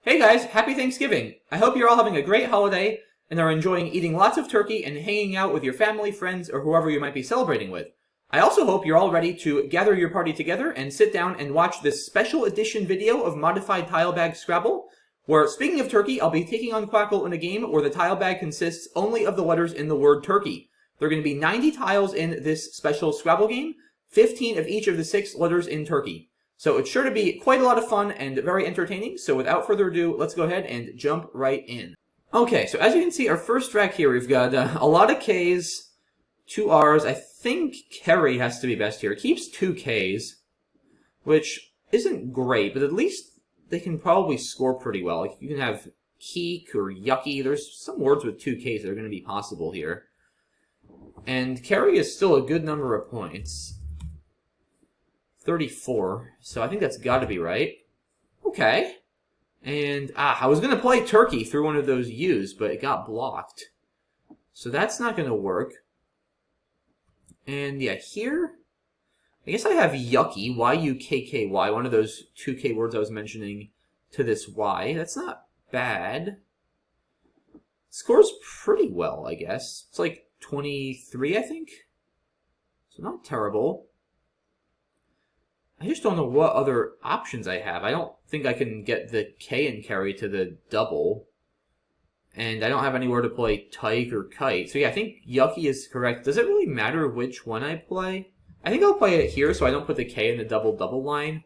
Hey guys, happy Thanksgiving! I hope you're all having a great holiday and are enjoying eating lots of turkey and hanging out with your family, friends, or whoever you might be celebrating with. I also hope you're all ready to gather your party together and sit down and watch this special edition video of Modified Tile Bag Scrabble, where, speaking of turkey, I'll be taking on Quackle in a game where the tile bag consists only of the letters in the word turkey. There are going to be 90 tiles in this special Scrabble game, 15 of each of the 6 letters in turkey. So it's sure to be quite a lot of fun and very entertaining, so without further ado, let's go ahead and jump right in. Okay, so as you can see, our first track here, we've got a lot of Ks, 2 Rs. I think Kerry has to be best here. It keeps 2 Ks, which isn't great, but at least they can probably score pretty well. Like, you can have keek or yucky. There's some words with 2 Ks that are going to be possible here. And Kerry is still a good number of points. 34, so I think that's got to be right. Okay. And, I was going to play turkey through one of those U's, but it got blocked. So that's not going to work. And, yeah, here, I guess I have yucky, Y-U-K-K-Y, one of those 2K words I was mentioning to this Y. That's not bad. Scores pretty well, I guess. It's like 23, I think. So not terrible. I just don't know what other options I have. I don't think I can get the K in Kerry to the double. And I don't have anywhere to play tyke or kite. So yeah, I think yucky is correct. Does it really matter which one I play? I think I'll play it here so I don't put the K in the double-double line.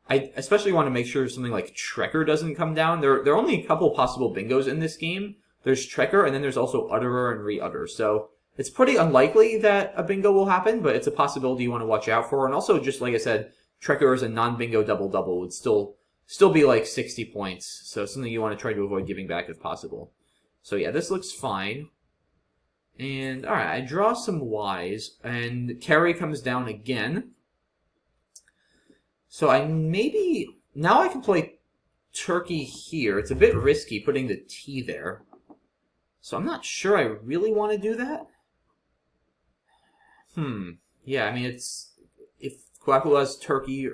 I especially want to make sure something like Trekker doesn't come down. There are only a couple possible bingos in this game. There's Trekker, and then there's also Utterer and Re-Utter. So it's pretty unlikely that a bingo will happen, but it's a possibility you want to watch out for. And also, just like I said, Trekker as a non-bingo double-double would still be like 60 points. So something you want to try to avoid giving back if possible. So yeah, this looks fine. And alright, I draw some Ys, and Kerry comes down again. So now I can play turkey here. It's a bit risky putting the T there. So I'm not sure I really want to do that. Yeah, I mean, if Quackle has turkey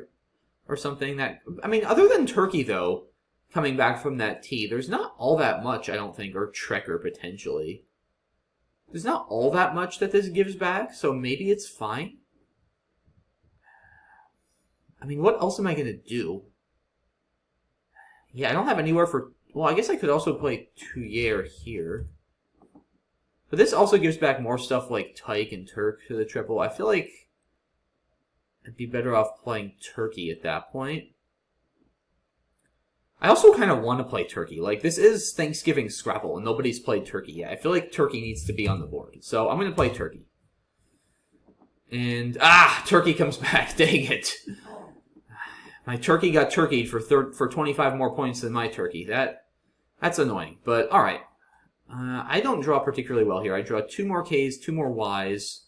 or something that... I mean, other than turkey, though, coming back from that T, there's not all that much, I don't think, or Trekker, potentially. There's not all that much that this gives back, so maybe it's fine. I mean, what else am I going to do? Yeah, I don't have anywhere for... Well, I guess I could also play Tuyer here. But this also gives back more stuff like Tyke and Turk to the triple. I feel like I'd be better off playing turkey at that point. I also kind of want to play turkey. Like, this is Thanksgiving Scrabble, and nobody's played turkey yet. I feel like turkey needs to be on the board. So I'm going to play turkey. And, turkey comes back. Dang it. My turkey got turkeyed for 25 more points than my turkey. That's annoying. But, alright. I don't draw particularly well here. I draw 2 more Ks, 2 more Ys.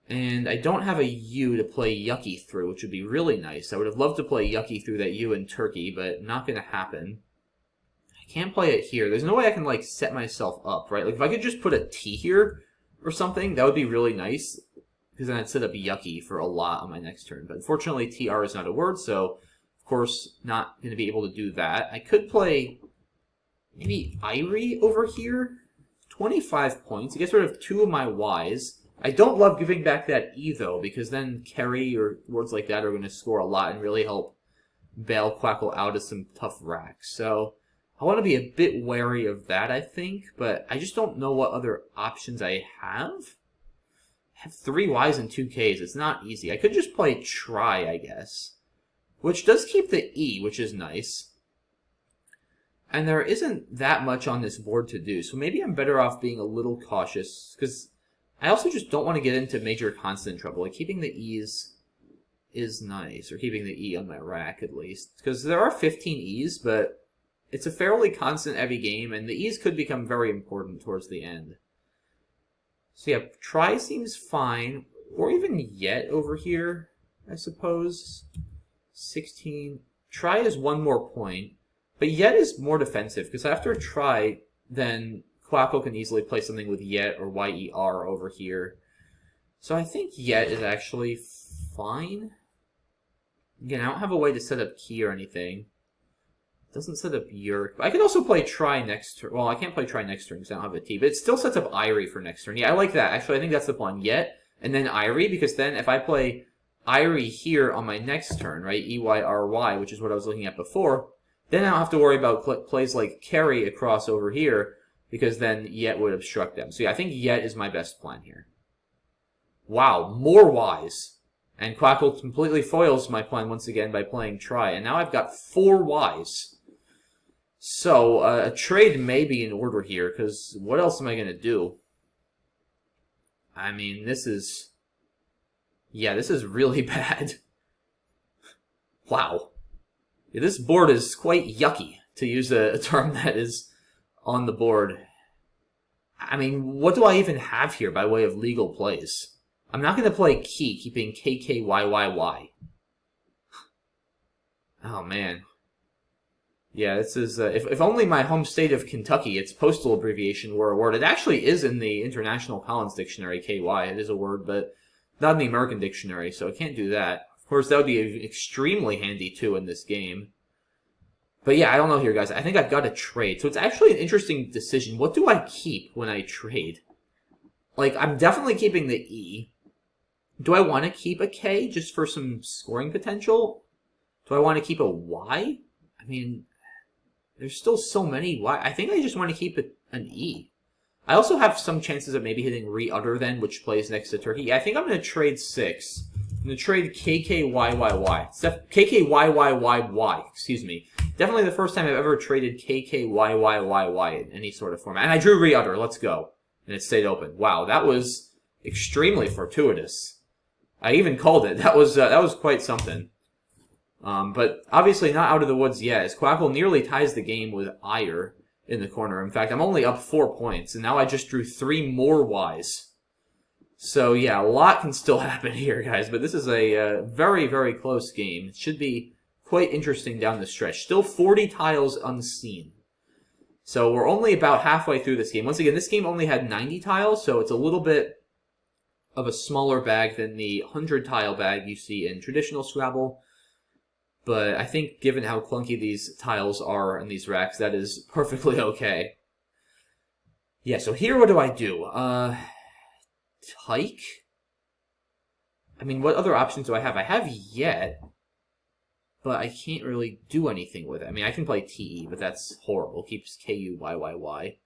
And I don't have a U to play yucky through, which would be really nice. I would have loved to play yucky through that U in turkey, but not going to happen. I can't play it here. There's no way I can, like, set myself up, right? Like, if I could just put a T here or something, that would be really nice. Because then I'd set up yucky for a lot on my next turn. But unfortunately, TR is not a word, so, of course, not going to be able to do that. I could play maybe Irie over here. 25 points. I get rid of 2 of my Ys. I don't love giving back that E, though, because then Kerry or words like that are going to score a lot and really help bail Quackle out of some tough racks. So I want to be a bit wary of that, I think, but I just don't know what other options I have. I have 3 Ys and 2 Ks. It's not easy. I could just play try, I guess, which does keep the E, which is nice. And there isn't that much on this board to do, so maybe I'm better off being a little cautious, because I also just don't want to get into major constant trouble. Like, keeping the E's is nice, or keeping the E on my rack, at least. Because there are 15 E's, but it's a fairly constant-heavy game, and the E's could become very important towards the end. So yeah, try seems fine, or even yet over here, I suppose. 16. Try is 1 more point, but yet is more defensive, because after try, then Quackle can easily play something with yet or YER over here. So I think yet is actually fine. Again, I don't have a way to set up key or anything. Doesn't set up Yerk. I could also play try next turn. Well, I can't play try next turn because I don't have a T, but it still sets up Irie for next turn. Yeah, I like that. Actually, I think that's the plan. Yet, and then Irie, because then if I play Irie here on my next turn, right, EYRY, which is what I was looking at before, then I don't have to worry about plays like Carry across over here, because then Yet would obstruct them. So yeah, I think Yet is my best plan here. Wow, more Ys. And Quackle completely foils my plan once again by playing try. And now I've got 4 Ys. So, a trade may be in order here, because what else am I going to do? I mean, this is... Yeah, this is really bad. Wow. Yeah, this board is quite yucky, to use a term that is on the board. I mean, what do I even have here by way of legal plays? I'm not going to play Key, keeping KKYYY. Oh, man. Yeah, this is, if only my home state of Kentucky, its postal abbreviation, were a word. It actually is in the International Collins Dictionary, KY. It is a word, but not in the American Dictionary, so I can't do that. Of course, that would be extremely handy, too, in this game. But yeah, I don't know here, guys. I think I've got to trade. So it's actually an interesting decision. What do I keep when I trade? Like, I'm definitely keeping the E. Do I want to keep a K just for some scoring potential? Do I want to keep a Y? I mean... There's still so many. Why? I think I just want to keep it an E. I also have some chances of maybe hitting Re-Utter then, which plays next to Turkey. Yeah, I think I'm going to trade 6. I'm going to trade KKYYY. KKYYYY, excuse me. Definitely the first time I've ever traded KKYYYY in any sort of format. And I drew Re-Utter. Let's go. And it stayed open. Wow, that was extremely fortuitous. I even called it. That was quite something. But obviously not out of the woods yet, as Quackle nearly ties the game with Ire in the corner. In fact, I'm only up 4 points, and now I just drew 3 more Ys. So yeah, a lot can still happen here, guys, but this is a very, very close game. It should be quite interesting down the stretch. Still 40 tiles unseen. So we're only about halfway through this game. Once again, this game only had 90 tiles, so it's a little bit of a smaller bag than the 100-tile bag you see in traditional Scrabble. But I think given how clunky these tiles are in these racks, that is perfectly okay. Yeah, so here what do I do? Tyke? I mean, what other options do I have? I have Yet, but I can't really do anything with it. I mean, I can play TE, but that's horrible. Keeps KUYYY.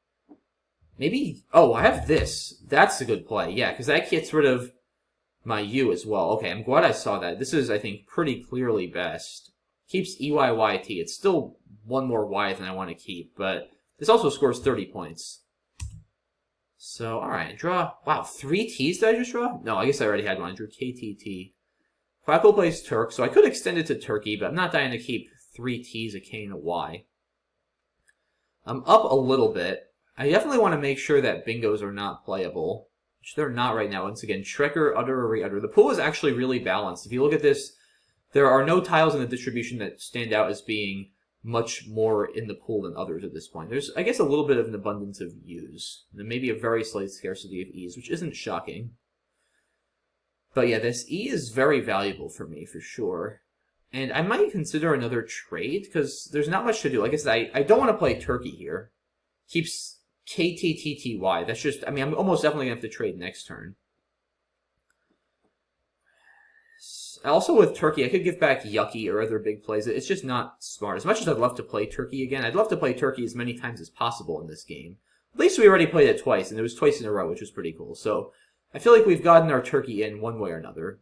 Maybe... Oh, I have this. That's a good play. Yeah, because that gets rid of my U as well. Okay, I'm glad I saw that. This is, I think, pretty clearly best. Keeps EYYT. It's still 1 more Y than I want to keep, but this also scores 30 points. So, alright, draw... Wow, 3 T's did I just draw? No, I guess I already had one. I drew KTT. Quackle plays Turk, so I could extend it to Turkey, but I'm not dying to keep 3 T's, a K, and a Y. I'm up a little bit. I definitely want to make sure that bingos are not playable. Which they're not right now. Once again, Shrekker, Utter, Re-Utter. The pool is actually really balanced. If you look at this, there are no tiles in the distribution that stand out as being much more in the pool than others at this point. There's, I guess, a little bit of an abundance of U's. And maybe a very slight scarcity of E's, which isn't shocking. But yeah, this E is very valuable for me, for sure. And I might consider another trade, because there's not much to do. Like I said, I don't want to play Turkey here. Keeps... KTTTY. That's just, I mean, I'm almost definitely going to have to trade next turn. Also with Turkey, I could give back Yucky or other big plays. It's just not smart. As much as I'd love to play Turkey again, I'd love to play Turkey as many times as possible in this game. At least we already played it twice, and it was twice in a row, which was pretty cool. So I feel like we've gotten our Turkey in one way or another.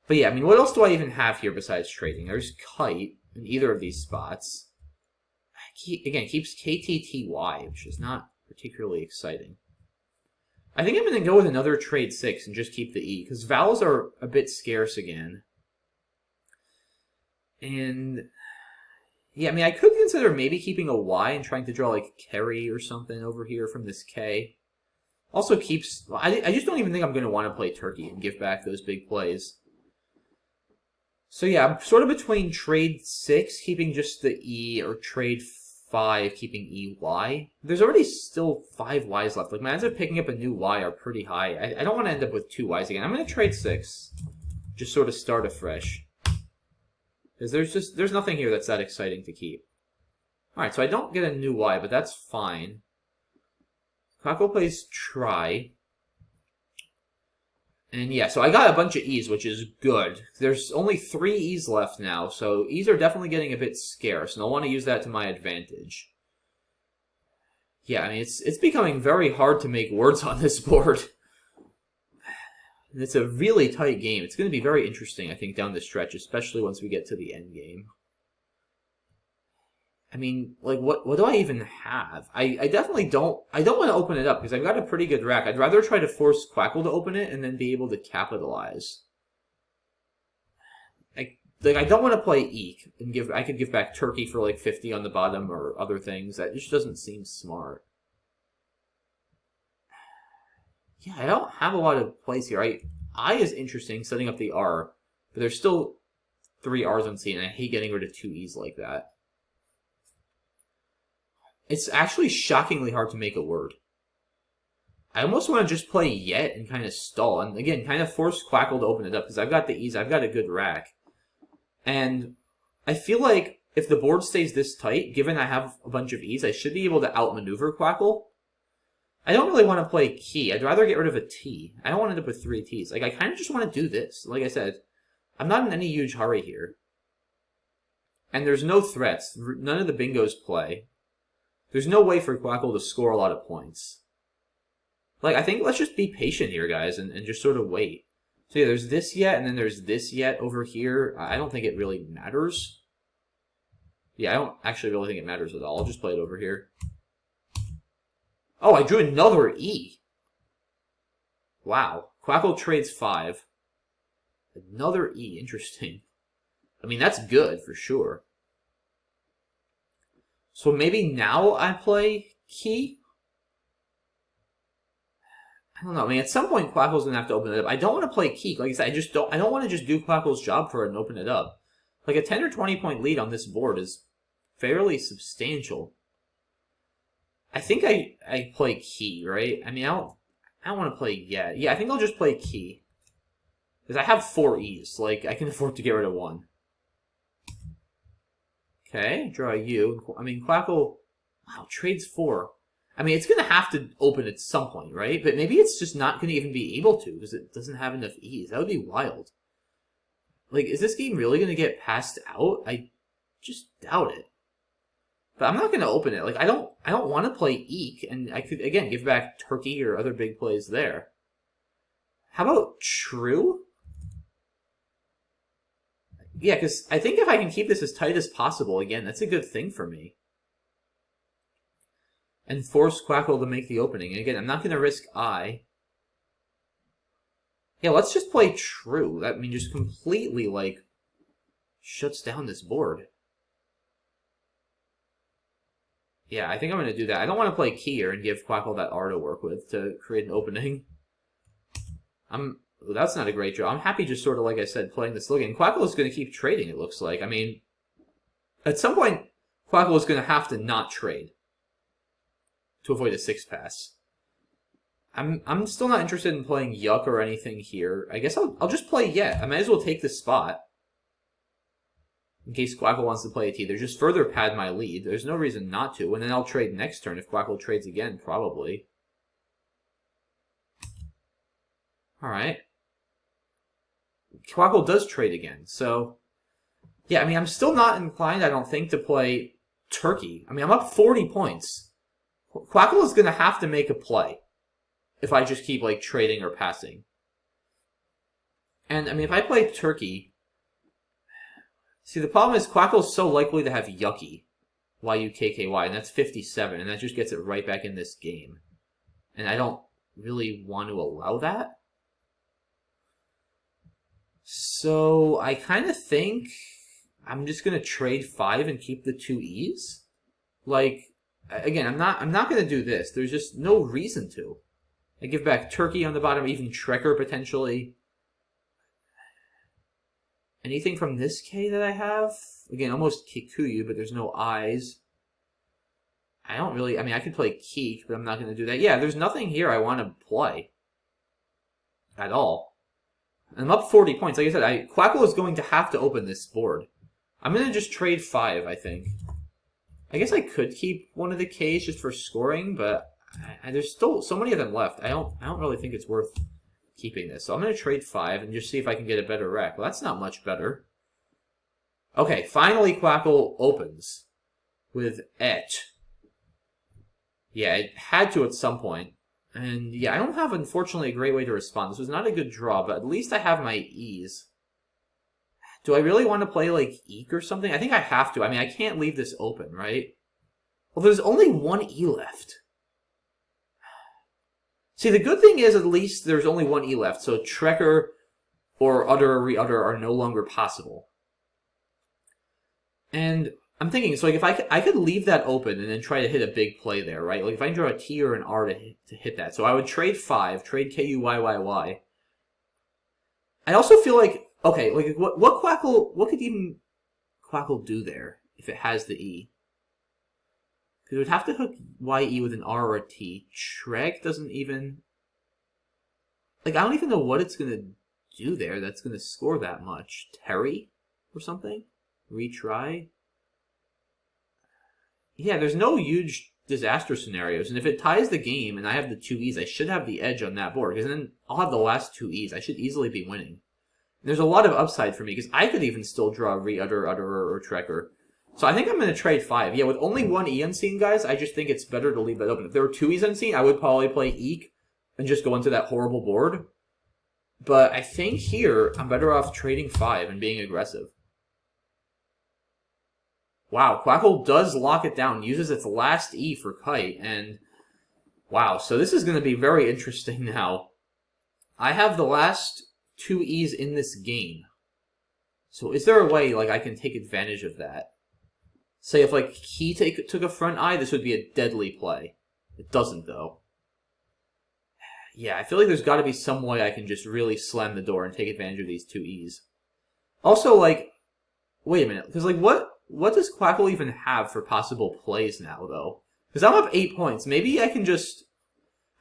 But yeah, I mean, what else do I even have here besides trading? There's Kite in either of these spots. Again, keeps KTTY, which is not particularly exciting. I think I'm going to go with another trade 6 and just keep the E, because vowels are a bit scarce again. And, yeah, I mean, I could consider maybe keeping a Y and trying to draw, like, Kerry or something over here from this K. Also keeps... I just don't even think I'm going to want to play Turkey and give back those big plays. So yeah, I'm sort of between trade 6, keeping just the E, or trade 5, keeping EY. There's already still 5 Ys left. Like, my odds of picking up a new Y are pretty high. I don't want to end up with 2 Ys again. I'm going to trade 6. Just sort of start afresh. Because there's nothing here that's that exciting to keep. Alright, so I don't get a new Y, but that's fine. Quackle plays try. And yeah, so I got a bunch of E's, which is good. There's only 3 E's left now, so E's are definitely getting a bit scarce, and I'll want to use that to my advantage. Yeah, I mean, it's becoming very hard to make words on this board. And it's a really tight game. It's going to be very interesting, I think, down the stretch, especially once we get to the end game. I mean, like, what do I even have? I definitely don't... I don't want to open it up, because I've got a pretty good rack. I'd rather try to force Quackle to open it and then be able to capitalize. I don't want to play Eek and give... I could give back Turkey for, like, 50 on the bottom or other things. That just doesn't seem smart. Yeah, I don't have a lot of plays here. I is interesting, setting up the R, but there's still 3 R's on C, and I hate getting rid of 2 E's like that. It's actually shockingly hard to make a word. I almost want to just play Yet and kind of stall. And again, kind of force Quackle to open it up. Because I've got the E's. I've got a good rack. And I feel like if the board stays this tight, given I have a bunch of E's, I should be able to outmaneuver Quackle. I don't really want to play Key. I'd rather get rid of a T. I don't want to end up with 3 T's. Like, I kind of just want to do this. Like I said, I'm not in any huge hurry here. And there's no threats. None of the bingos play. There's no way for Quackle to score a lot of points. Like, I think let's just be patient here, guys, and just sort of wait. So yeah, there's this Yet, and then there's this Yet over here. I don't think it really matters. Yeah, I don't actually really think it matters at all. I'll just play it over here. Oh, I drew another E. Wow. Quackle trades 5. Another E. Interesting. I mean, that's good for sure. So maybe now I play Key? I don't know. I mean, at some point, Quackle's going to have to open it up. I don't want to play Key. Like I said, I don't want to just do Quackle's job for it and open it up. Like, a 10 or 20 point lead on this board is fairly substantial. I think I play Key, right? I mean, I don't want to play Yet. Yeah, I think I'll just play Key. Because I have 4 E's. Like, I can afford to get rid of 1. Okay, draw a U. I mean, Quackle, wow, trades 4. I mean, it's going to have to open at some point, right? But maybe it's just not going to even be able to because it doesn't have enough E's. That would be wild. Like, is this game really going to get passed out? I just doubt it. But I'm not going to open it. Like, I don't want to play Eek, and I could, again, give back Turkey or other big plays there. How about True? Yeah, because I think if I can keep this as tight as possible, again, that's a good thing for me. And force Quackle to make the opening. And again, I'm not going to risk I. Yeah, let's just play True. That, I mean, just completely, like, shuts down this board. Yeah, I think I'm going to do that. I don't want to play Key and give Quackle that R to work with to create an opening. That's not a great draw. I'm happy just sort of, like I said, playing this again. Quackle is going to keep trading, it looks like. I mean, at some point, Quackle is going to have to not trade to avoid a 6-pass. I'm still not interested in playing Yuck or anything here. I guess I'll just play Yet. I might as well take this spot. In case Quackle wants to play a T. There's just further pad my lead. There's no reason not to. And then I'll trade next turn if Quackle trades again, probably. Alright. Quackle does trade again, so... Yeah, I mean, I'm still not inclined, I don't think, to play Turkey. I mean, I'm up 40 points. Quackle is going to have to make a play if I just keep, like, trading or passing. And, I mean, if I play Turkey... See, the problem is Quackle's so likely to have Yucky. Y-U-K-K-Y, and that's 57, and that just gets it right back in this game. And I don't really want to allow that. So, I kind of think I'm just going to trade 5 and keep the 2 E's. Like, again, I'm not going to do this. There's just no reason to. I give back Turkey on the bottom, even Trekker potentially. Anything from this K that I have? Again, almost Kikuyu, but there's no I's. I don't really... I mean, I could play Keek, but I'm not going to do that. Yeah, there's nothing here I want to play. At all. I'm up 40 points. Like I said, Quackle is going to have to open this board. I'm going to just trade 5, I think. I guess I could keep one of the Ks just for scoring, but there's still so many of them left. I don't really think it's worth keeping this. So I'm going to trade 5 and just see if I can get a better rack. Well, that's not much better. Okay, finally Quackle opens with et. Yeah, it had to at some point. And yeah, I don't have, unfortunately, a great way to respond. This was not a good draw, but at least I have my E's. Do I really want to play, like, Eek or something? I think I have to. I mean, I can't leave this open, right? Well, there's only one E left. See, the good thing is at least there's only one E left, so Trekker or Utter or Re-Utter are no longer possible. And I'm thinking, so like if I could leave that open and then try to hit a big play there, right? Like if I can draw a T or an R to hit that. So I would trade 5, trade KUYYY. I also feel like, okay, like what could even Quackle do there if it has the E? Because it would have to hook YE with an R or a T. Shrek doesn't even... Like, I don't even know what it's going to do there that's going to score that much. Terry or something? Retry? Yeah, there's no huge disaster scenarios. And if it ties the game and I have the 2 E's, I should have the edge on that board. Because then I'll have the last 2 E's. I should easily be winning. And there's a lot of upside for me because I could even still draw Re-Utter, Utterer, or Trekker. So I think I'm going to trade 5. Yeah, with only 1 E unseen, guys, I just think it's better to leave that open. If there were 2 E's unseen, I would probably play Eek and just go into that horrible board. But I think here, I'm better off trading 5 and being aggressive. Wow, Quackle does lock it down, uses its last E for Kite, and wow, so this is going to be very interesting now. I have the last 2 E's in this game. So is there a way, like, I can take advantage of that? Say if, like, he took a front eye, this would be a deadly play. It doesn't, though. Yeah, I feel like there's got to be some way I can just really slam the door and take advantage of these 2 E's. Also, like, wait a minute, because, like, what does Quackle even have for possible plays now, though? Because I'm up 8 points. Maybe I can just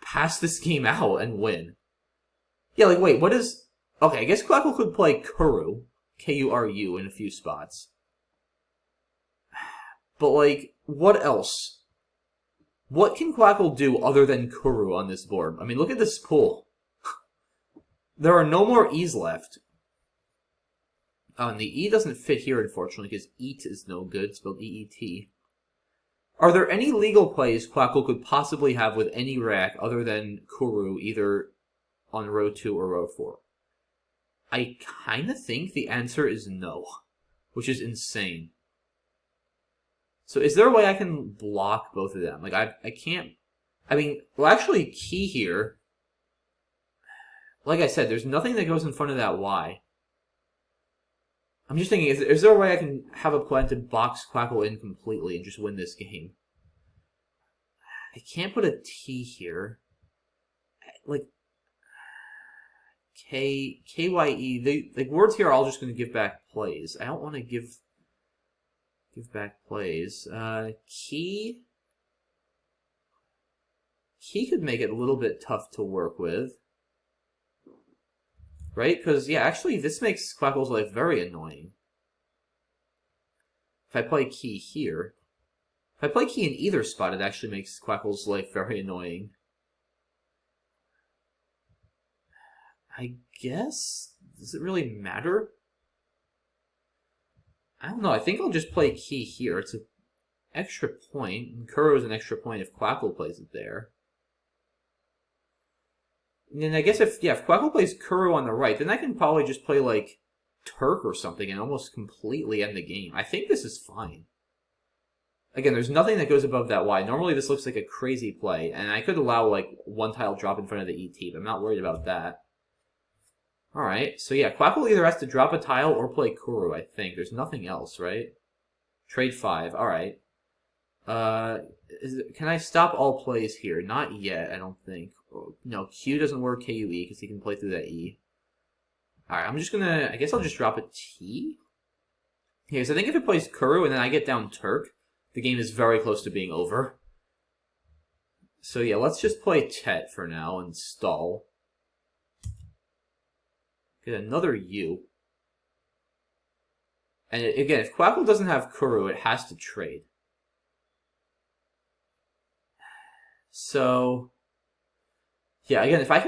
pass this game out and win. Yeah, like, wait, what is... Okay, I guess Quackle could play Kuru, K-U-R-U, in a few spots. But, like, what else? What can Quackle do other than Kuru on this board? I mean, look at this pool. There are no more E's left. And the E doesn't fit here, unfortunately, because eat is no good, spelled E-E-T. Are there any legal plays Quackle could possibly have with any rack other than Kuru, either on row 2 or row 4? I kind of think the answer is no, which is insane. So is there a way I can block both of them? Like, I can't... I mean, well, actually, key here... Like I said, there's nothing that goes in front of that Y. I'm just thinking, is there a way I can have a plan to box Quackle in completely and just win this game? I can't put a T here. Like, K-Y-E, like, words here are all just going to give back plays. I don't want to give back plays. Key could make it a little bit tough to work with. Right? Because, yeah, actually, this makes Quackle's life very annoying. If I play key here... If I play key in either spot, it actually makes Quackle's life very annoying. I guess? Does it really matter? I don't know. I think I'll just play key here. It's an extra point. And Kuro is an extra point if Quackle plays it there. And I guess if Quackle plays Kuro on the right, then I can probably just play, like, Turk or something and almost completely end the game. I think this is fine. Again, there's nothing that goes above that Y. Normally this looks like a crazy play, and I could allow, like, 1 tile drop in front of the ET, but I'm not worried about that. Alright, so yeah, Quackle either has to drop a tile or play Kuro, I think. There's nothing else, right? Trade 5, alright. Can I stop all plays here? Not yet, I don't think. No, Q doesn't work KUE because he can play through that E. Alright, I'm just gonna... I guess I'll just drop a T? Yeah, so I think if it plays Kuru and then I get down Turk, the game is very close to being over. So yeah, let's just play Tet for now and stall. Get another U. And again, if Quackle doesn't have Kuru, it has to trade. So, yeah, again, if I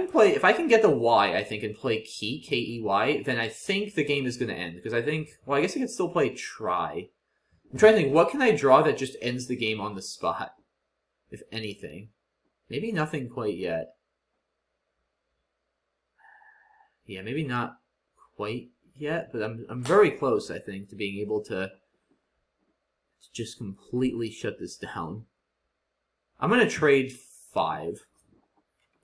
can get the Y, I think, and play Key, K-E-Y, then I think the game is going to end. Because I think, well, I guess I could still play Try. I'm trying to think, what can I draw that just ends the game on the spot? If anything. Maybe nothing quite yet. Yeah, maybe not quite yet, but I'm very close, I think, to being able to just completely shut this down. I'm going to trade 5.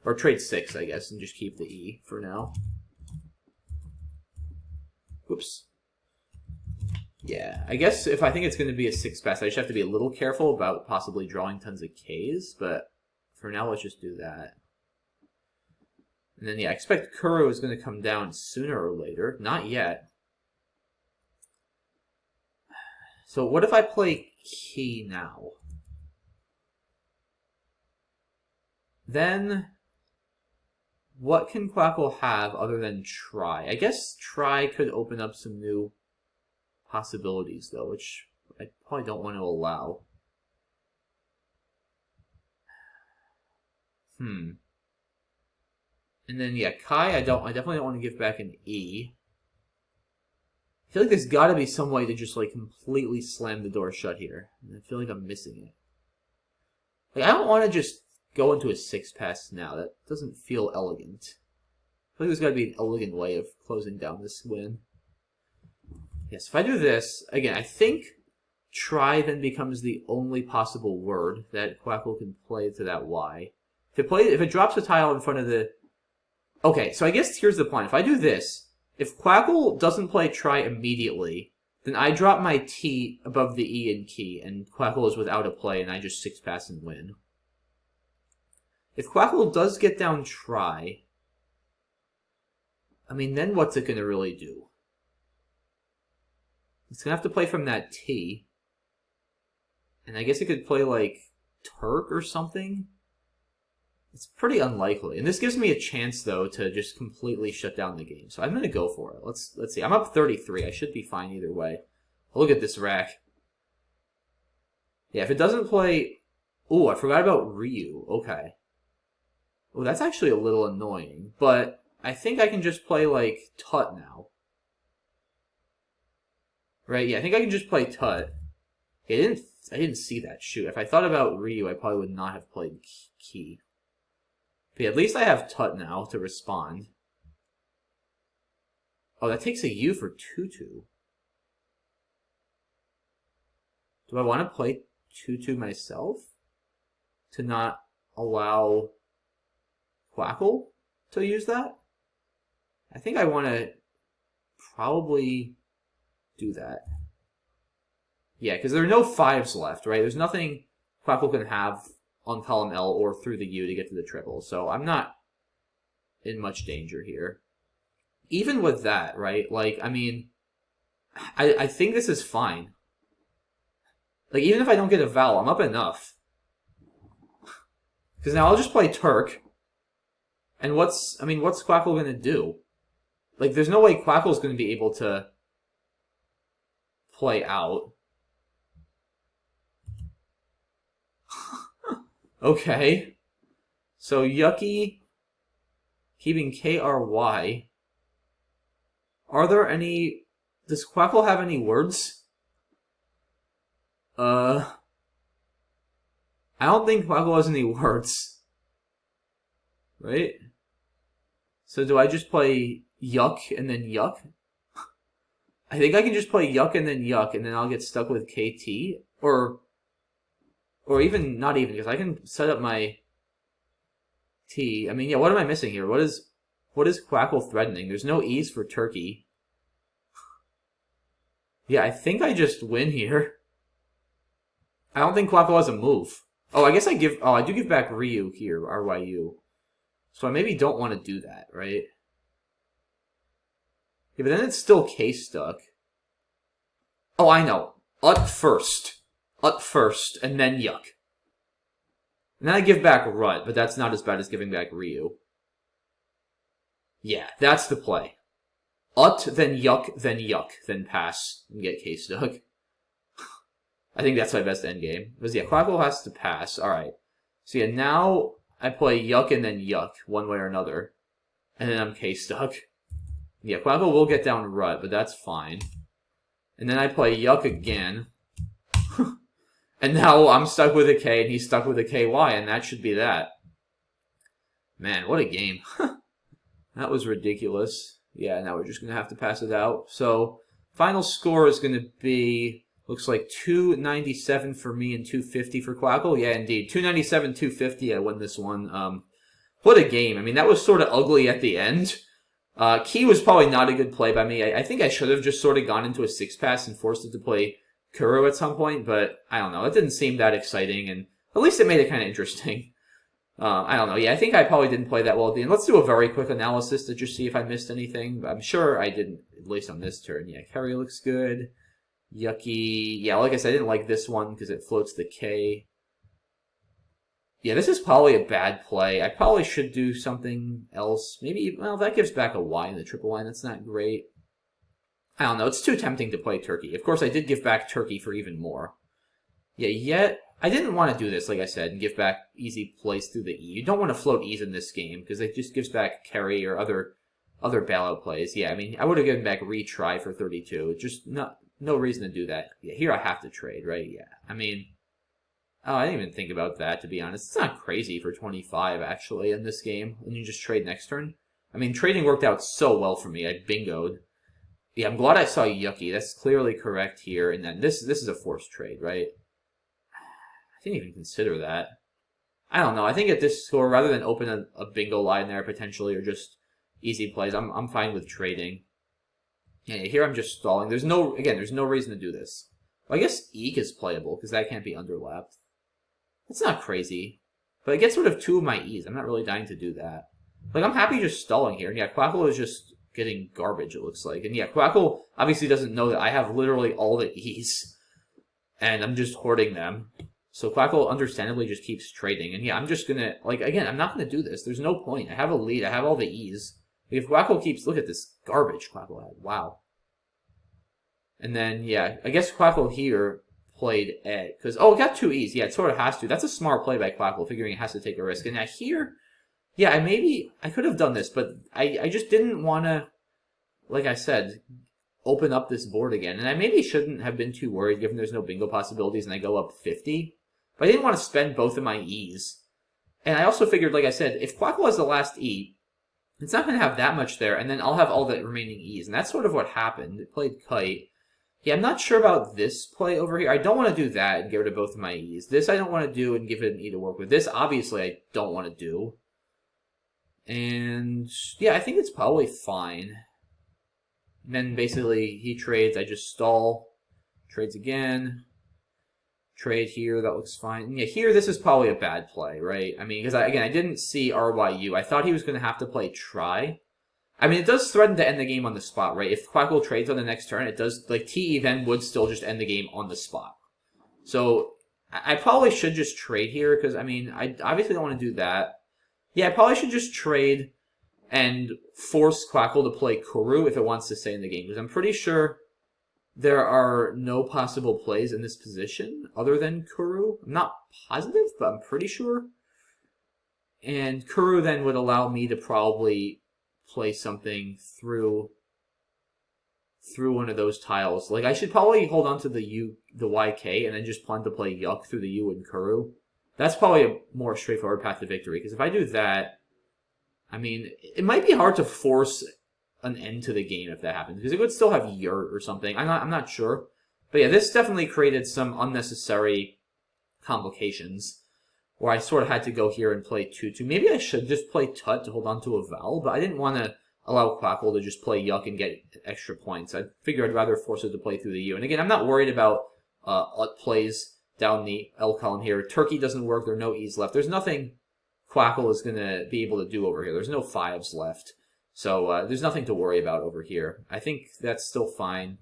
Or trade 6, I guess, and just keep the E for now. Whoops. Yeah, I guess if I think it's going to be a 6 pass, I just have to be a little careful about possibly drawing tons of Ks, but for now, let's just do that. And then, yeah, I expect Kuro is going to come down sooner or later. Not yet. So what if I play Key now? Then, what can Quackle have other than Try? I guess Try could open up some new possibilities, though, which I probably don't want to allow. And then, yeah, Kai, I definitely don't want to give back an E. I feel like there's got to be some way to just, like, completely slam the door shut here. And I feel like I'm missing it. Like, I don't want to just go into a 6 pass now. That doesn't feel elegant. I feel like there's got to be an elegant way of closing down this win. Yes, if I do this, again, I think Try then becomes the only possible word that Quackle can play to that Y. If it drops a tile in front of the... Okay, so I guess here's the plan. If I do this, if Quackle doesn't play Try immediately, then I drop my T above the E in Key, and Quackle is without a play, and I just 6 pass and win. If Quackle does get down Try, I mean, then what's it going to really do? It's going to have to play from that T, and I guess it could play, like, Turk or something? It's pretty unlikely. And this gives me a chance, though, to just completely shut down the game. So I'm going to go for it. Let's see. I'm up 33. I should be fine either way. Look at this rack. Yeah, if it doesn't play... Ooh, I forgot about Ryu. Okay. Oh, that's actually a little annoying. But I think I can just play, like, Tut now. Right? Yeah, I think I can just play Tut. Yeah, I didn't see that. Shoot. If I thought about Ryu, I probably would not have played Key. But yeah, at least I have Tut now to respond. Oh, that takes a U for Tutu. Do I want to play Tutu myself? To not allow Quackle to use that? I think I want to probably do that. Yeah, because there are no 5s left, right? There's nothing Quackle can have on column L or through the U to get to the triple. So I'm not in much danger here. Even with that, right? Like, I mean, I think this is fine. Like, even if I don't get a vowel, I'm up enough. Because now I'll just play Turk. And what's Quackle going to do? Like, there's no way Quackle's going to be able to play out. Okay. So, Yucky, keeping KRY. Are there any... Does Quackle have any words? I don't think Quackle has any words. Right? So do I just play Yuck and then Yuck? I think I can just play Yuck and then I'll get stuck with KT. Or even, not even, because I can set up my T. I mean, yeah, what am I missing here? What is Quackle threatening? There's no E's for Turkey. Yeah, I think I just win here. I don't think Quackle has a move. Oh, I guess I do give back Ryu here, RYU. So I maybe don't want to do that, right? Yeah, but then it's still K-stuck. Oh, I know. Ut first, and then Yuck. And then I give back Rut, but that's not as bad as giving back Ryu. Yeah, that's the play. Ut, then Yuck, then pass, and get K-stuck. I think that's my best endgame. Because, yeah, Quackle has to pass. Alright. So yeah, now I play yuck and then yuck, one way or another. And then I'm K-stuck. Yeah, Quackle will get down rut, but that's fine. And then I play yuck again. And now I'm stuck with a K, and he's stuck with a KY, and that should be that. Man, what a game. That was ridiculous. Yeah, now we're just going to have to pass it out. So, final score is going to be, looks like 297 for me and 250 for Quackle. Yeah, indeed. 297, 250, I win this one. What a game. I mean, that was sort of ugly at the end. Key was probably not a good play by me. I think I should have just sort of gone into a 6-pass and forced it to play Kuro at some point, but I don't know. It didn't seem that exciting, and at least it made it kind of interesting. I don't know. Yeah, I think I probably didn't play that well at the end. Let's do a very quick analysis to just see if I missed anything. I'm sure I didn't, at least on this turn. Yeah, Kerry looks good. Yucky. Yeah, like I said, I didn't like this one because it floats the K. Yeah, this is probably a bad play. I probably should do something else. Maybe, well, that gives back a Y in the triple line. That's not great. I don't know. It's too tempting to play Turkey. Of course, I did give back Turkey for even more. Yeah, yet I didn't want to do this, like I said, and give back easy plays through the E. You don't want to float E's in this game, because it just gives back carry or other bailout plays. Yeah, I mean, I would have given back retry for 32. Just no reason to do that. Yeah, here I have to trade, right? Yeah, I mean, oh, I didn't even think about that, to be honest. It's not crazy for 25, actually, in this game, when you just trade next turn. I mean, trading worked out so well for me. I bingoed. Yeah, I'm glad I saw Yucky. That's clearly correct here. And then this is a forced trade, right? I didn't even consider that. I don't know. I think at this score, rather than open a bingo line there potentially, or just easy plays, I'm fine with trading. Yeah, here I'm just stalling. There's no reason to do this. Well, I guess Eek is playable, because that can't be underlapped. It's not crazy. But I get sort of 2 of my E's. I'm not really dying to do that. Like, I'm happy just stalling here. And yeah, Quackle is just getting garbage, it looks like. And yeah, Quackle obviously doesn't know that I have literally all the E's. And I'm just hoarding them. So Quackle understandably just keeps trading. And yeah, I'm just gonna, like, again, I'm not gonna do this. There's no point. I have a lead. I have all the E's. If Quackle keeps, look at this garbage Quackle had. Wow. And then, yeah, I guess Quackle here played Ed. Because, oh, it got 2 E's. Yeah, it sort of has to. That's a smart play by Quackle, figuring it has to take a risk. And now here, yeah, I could have done this, but I just didn't want to, like I said, open up this board again. And I maybe shouldn't have been too worried, given there's no bingo possibilities and I go up 50. But I didn't want to spend both of my E's. And I also figured, like I said, if Quackle has the last E, it's not going to have that much there, and then I'll have all the remaining E's. And that's sort of what happened. It played Kite. Yeah, I'm not sure about this play over here. I don't want to do that and get rid of both of my E's. This I don't want to do and give it an E to work with. This, obviously, I don't want to do. And, yeah, I think it's probably fine. And then, basically, he trades. I just stall. Trades again. Trade here. That looks fine. And yeah, here, this is probably a bad play, right? I mean, because, again, I didn't see RYU. I thought he was going to have to play try. I mean, it does threaten to end the game on the spot, right? If Quackle trades on the next turn, it does, like, TE then would still just end the game on the spot. So, I probably should just trade here, because, I mean, I obviously don't want to do that. Yeah, I probably should just trade and force Quackle to play Kuru if it wants to stay in the game, because I'm pretty sure there are no possible plays in this position other than Kuru. I'm not positive, but I'm pretty sure. And Kuru then would allow me to probably play something through one of those tiles. Like, I should probably hold on to the YK and then just plan to play Yuck through the U and Kuru. That's probably a more straightforward path to victory, because if I do that, I mean, it might be hard to force an end to the game if that happens, because it would still have Yurt or something. I'm not sure. But yeah, this definitely created some unnecessary complications, where I sort of had to go here and play 2-2. Maybe I should just play Tut to hold on to a vowel, but I didn't want to allow Quackle to just play Yuck and get extra points. I figured I'd rather force it to play through the U. And again, I'm not worried about plays down the L column here. Turkey doesn't work. There are no E's left. There's nothing Quackle is going to be able to do over here. There's no 5s left. So there's nothing to worry about over here. I think that's still fine.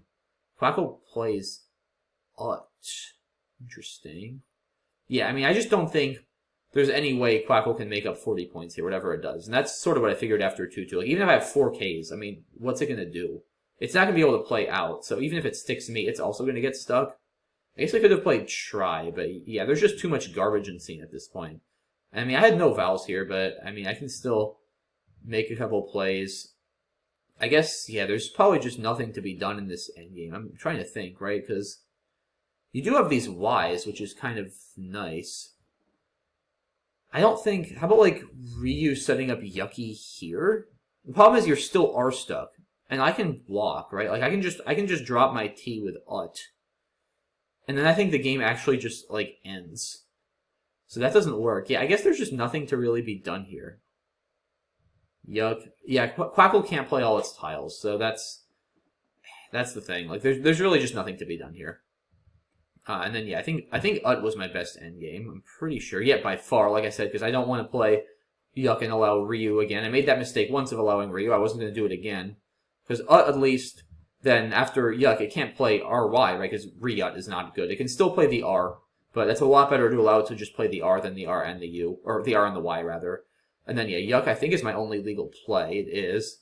Quackle plays Interesting. Yeah, I mean, I just don't think there's any way Quackle can make up 40 points here, whatever it does. And that's sort of what I figured after 2-2. Like, even if I have 4 Ks, I mean, what's it going to do? It's not going to be able to play out. So even if it sticks me, it's also going to get stuck. I guess I could have played try, but yeah, there's just too much garbage in scene at this point. I mean, I had no vowels here, but I mean, I can still make a couple plays. I guess, yeah, there's probably just nothing to be done in this endgame. I'm trying to think, right? Because you do have these Ys, which is kind of nice. I don't think... How about, like, Ryu setting up Yucky here? The problem is you're still R-stuck. And I can block, right? Like, I can just drop my T with Ut. And then I think the game actually just, like, ends. So that doesn't work. Yeah, I guess there's just nothing to really be done here. Yuck. Yeah, Quackle can't play all its tiles, so that's the thing. Like, there's really just nothing to be done here. And then, yeah, I think Ut was my best endgame. I'm pretty sure. Yeah, by far, like I said, because I don't want to play Yuck and allow Ryu again. I made that mistake once of allowing Ryu. I wasn't going to do it again. Because Ut, at least, then after Yuck, it can't play RY, right? Because Ryut is not good. It can still play the R, but that's a lot better to allow it to just play the R than the R and the U. Or the R and the Y, rather. And then, yeah, Yuck, I think, is my only legal play. It is.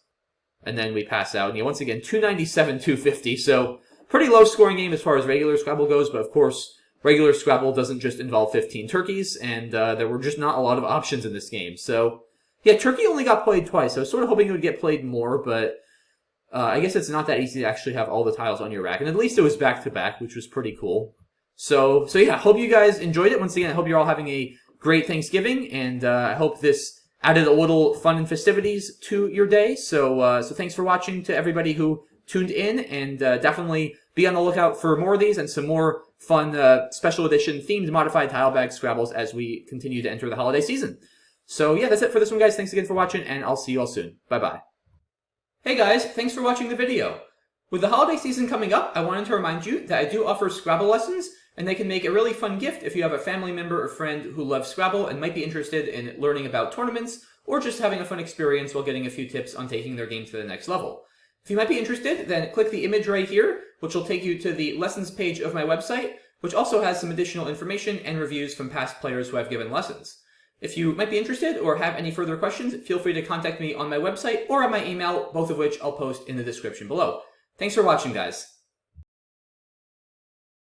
And then we pass out. And yeah, once again, 297, 250. So, pretty low scoring game as far as regular Scrabble goes. But, of course, regular Scrabble doesn't just involve 15 turkeys. And there were just not a lot of options in this game. So, yeah, turkey only got played twice. I was sort of hoping it would get played more. But I guess it's not that easy to actually have all the tiles on your rack. And at least it was back-to-back, which was pretty cool. So yeah, hope you guys enjoyed it. Once again, I hope you're all having a great Thanksgiving. And I hope this added a little fun and festivities to your day. So thanks for watching to everybody who tuned in, and definitely be on the lookout for more of these and some more fun special edition themed modified tile bag Scrabbles as we continue to enter the holiday season. So yeah, that's it for this one, guys. Thanks again for watching, and I'll see you all soon. Bye-bye. Hey guys, thanks for watching the video. With the holiday season coming up, I wanted to remind you that I do offer Scrabble lessons, and they can make a really fun gift if you have a family member or friend who loves Scrabble and might be interested in learning about tournaments or just having a fun experience while getting a few tips on taking their game to the next level. If you might be interested, then click the image right here, which will take you to the lessons page of my website, which also has some additional information and reviews from past players who I've given lessons. If you might be interested or have any further questions, feel free to contact me on my website or on my email, both of which I'll post in the description below. Thanks for watching, guys.